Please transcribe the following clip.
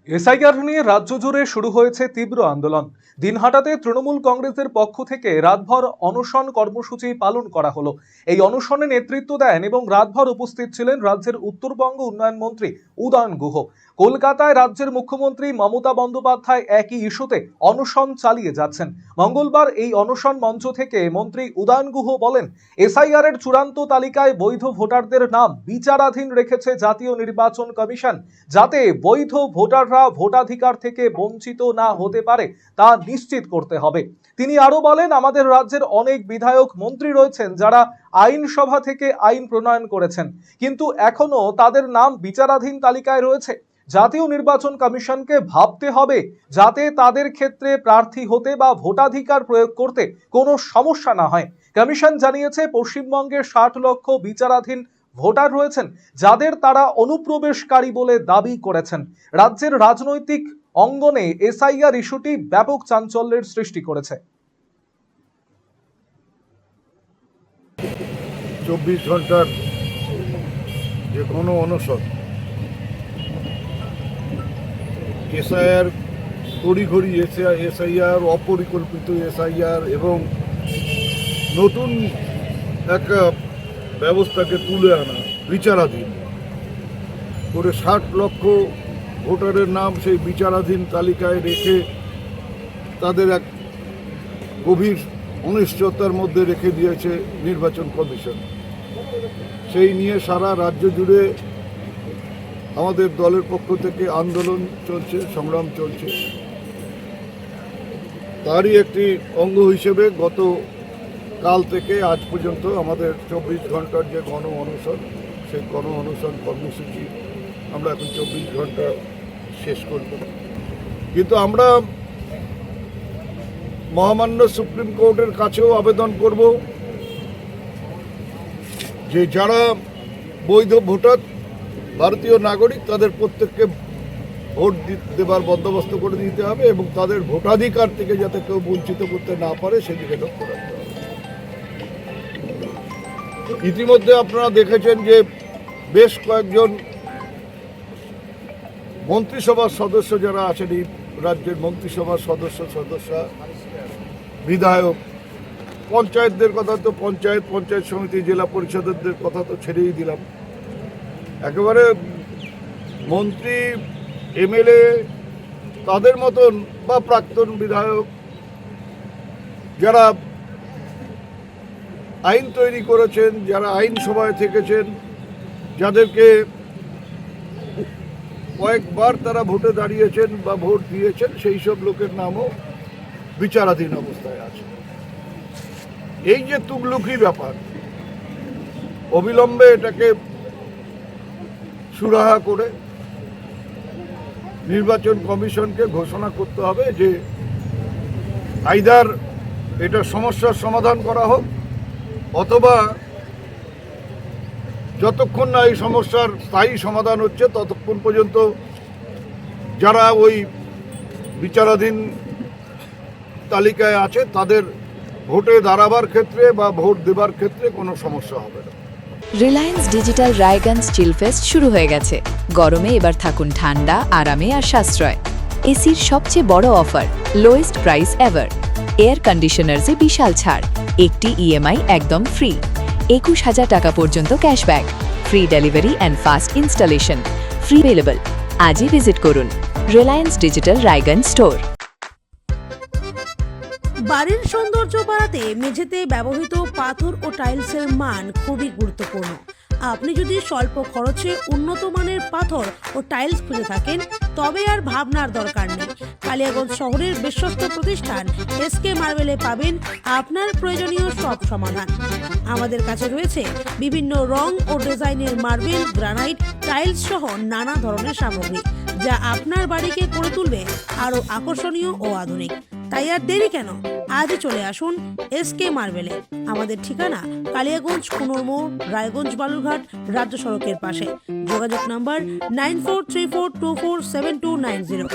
SIR নিয়ে রাজ্য জুড়ে শুরু হয়েছে তীব্র আন্দোলন। দিনহাটাতে তৃণমূল কংগ্রেসের পক্ষ থেকে রাতভর অনশন কর্মসূচি পালন করা হলো। এই অনশনে নেতৃত্ব দেন এবং রাতভর উপস্থিত ছিলেন রাজ্যের উত্তরবঙ্গ উন্নয়ন মন্ত্রী উদয়ন গুহ। কলকাতায় রাজ্যের মুখ্যমন্ত্রী মমতা বন্দ্যোপাধ্যায় একই ইস্যুতে অনশন চালিয়ে যাচ্ছেন। মঙ্গলবার এই অনশন মঞ্চ থেকে মন্ত্রী উদয়ন গুহ বলেন, এসআইআর এর চূড়ান্ত তালিকায় বৈধ ভোটারদের নাম বিচারাধীন রেখেছে জাতীয় নির্বাচন কমিশন, যাতে বৈধ ভোটাররা ভোটাধিকার থেকে বঞ্চিত না হতে পারে তা নিশ্চিত করতে হবে। তিনি আরো বলেন, আমাদের রাজ্যের অনেক বিধায়ক মন্ত্রী রয়েছেন যারা আইনসভা থেকে আইন প্রণয়ন করেছেন, কিন্তু এখনো তাদের নাম বিচারাধীন তালিকায় রয়েছে। জাতীয় নির্বাচন কমিশনকে ভাবতে হবে যাতে তাদের ক্ষেত্রে প্রার্থী হতে বা ভোটাধিকার প্রয়োগ করতে কোনো সমস্যা না হয়। কমিশন জানিয়েছে, পশ্চিমবঙ্গের 60 লক্ষ বিচারাধীন ভোটার রয়েছেন যাদের তারা অনুপ্রবেশকারী বলে দাবি করেছেন। রাজ্যের রাজনৈতিক অঙ্গনে এসআইআর ইস্যুটি ব্যাপক চাঞ্চল্যের সৃষ্টি করেছে। 24 ঘন্টার যে কোনো অনশন, এসআইআর তড়িঘড়ি এসআইআর, অপরিকল্পিত এসআইআর এবং নতুন একটা ব্যবস্থাকে তুলে আনা বিচারাধীন করে 60 লক্ষ ভোটারের নাম সেই বিচারাধীন তালিকায় রেখে তাদের এক গভীর অনিশ্চয়তার মধ্যে রেখে দিয়েছে নির্বাচন কমিশন। সেই নিয়ে সারা রাজ্য জুড়ে আমাদের দলের পক্ষ থেকে আন্দোলন চলছে, সংগ্রাম চলছে। তারই একটি অঙ্গ হিসেবে গত কাল থেকে আজ পর্যন্ত আমাদের 24 ঘন্টার যে গণ অনশন, সেই গণ অনশন কর্মসূচি আমরা এখন 24 ঘন্টা শেষ করব। কিন্তু আমরা মহামান্য সুপ্রিম কোর্টের কাছেও আবেদন করব যে যারা বৈধ ভোটার, ভারতীয় নাগরিক, তাদের প্রত্যেককে ভোট দেবার বন্দোবস্ত করে দিতে হবে এবং তাদের ভোটাধিকার থেকে যাতে কেউ বঞ্চিত করতে না পারে সেদিকে লক্ষ্য রাখতে হবে। ইতিমধ্যে আপনারা দেখেছেন যে বেশ কয়েকজন মন্ত্রিসভার সদস্য যারা আছেন, এই রাজ্যের মন্ত্রিসভার সদস্যা, বিধায়ক, পঞ্চায়েতদের কথা তো পঞ্চায়েত সমিতি, জেলা পরিষদের কথা তো ছেড়েই দিলাম, একেবারে মন্ত্রী, এমএলএ, তাদের মতন বা প্রাক্তন বিধায়ক যারা আইন তৈরি করেছেন, যারা আইনসভায় থেকেছেন, যাদেরকে কয়েকবার তারা ভোটে দাঁড়িয়েছেন বা ভোট দিয়েছেন, সেই সব লোকের নামও বিচারাধীন অবস্থায় আছে। এই যে তুগলুকি ব্যাপার, অবিলম্বে এটাকে সুরাহা করে নির্বাচন কমিশনকে ঘোষণা করতে হবে যে আইদার এটা সমস্যার সমাধান করা হোক, অথবা যতক্ষণ না এই সমস্যার স্থায়ী সমাধান হচ্ছে ততক্ষণ পর্যন্ত যারা ওই বিচারাধীন তালিকায় আছে তাদের ভোটে দাঁড়াবার ক্ষেত্রে বা ভোট দেবার ক্ষেত্রে কোনো সমস্যা হবে না। রিলায়েন্স ডিজিটাল রায়গঞ্জ চিলফেস্ট শুরু হয়ে গেছে। গরমে এবার থাকুন ঠান্ডা, আরামে আর সাশ্রয়। এসির সবচেয়ে বড় offer, lowest price ever. Air কন্ডিশনার্সে বিশাল ছাড়, একটি ইএমআই একদম ফ্রি, 21,000 টাকা পর্যন্ত cashback, free delivery and fast installation, free available. আজই ভিজিট করুন রিলায়েন্স ডিজিটাল রায়গঞ্জ স্টোর। বাড়ির সৌন্দর্য বাড়াতে মেঝেতে ব্যবহৃত পাথর ও টাইলসের মান খুবই গুরুত্বপূর্ণ। আপনি যদি স্বল্প খরচে উন্নত মানের পাথর ও টাইলস খুঁজে থাকেন, তবে আর ভাবনার দরকার নেই। কালিয়াগঞ্জ শহরের বিশ্বস্ত প্রতিষ্ঠান এসকে মার্বেলে পাবেন আপনার প্রয়োজনীয় সব সমাধান। আমাদের কাছে রয়েছে বিভিন্ন রং ও ডিজাইনের মার্বেল, গ্রানাইট, টাইলস সহ নানা ধরনের সামগ্রী, যা আপনার বাড়িকে করে তুলবে আরও আকর্ষণীয় ও আধুনিক। তাই আর দেরি কেন, আজই চলে আসুন এসকে মার্বেলে। আমাদের ঠিকানা কালিয়াগঞ্জ, কুনোরমোড়, রায়গঞ্জ বালুরঘাট রাজ্য সড়কের পাশে। যোগাযোগ নম্বর 9434247290।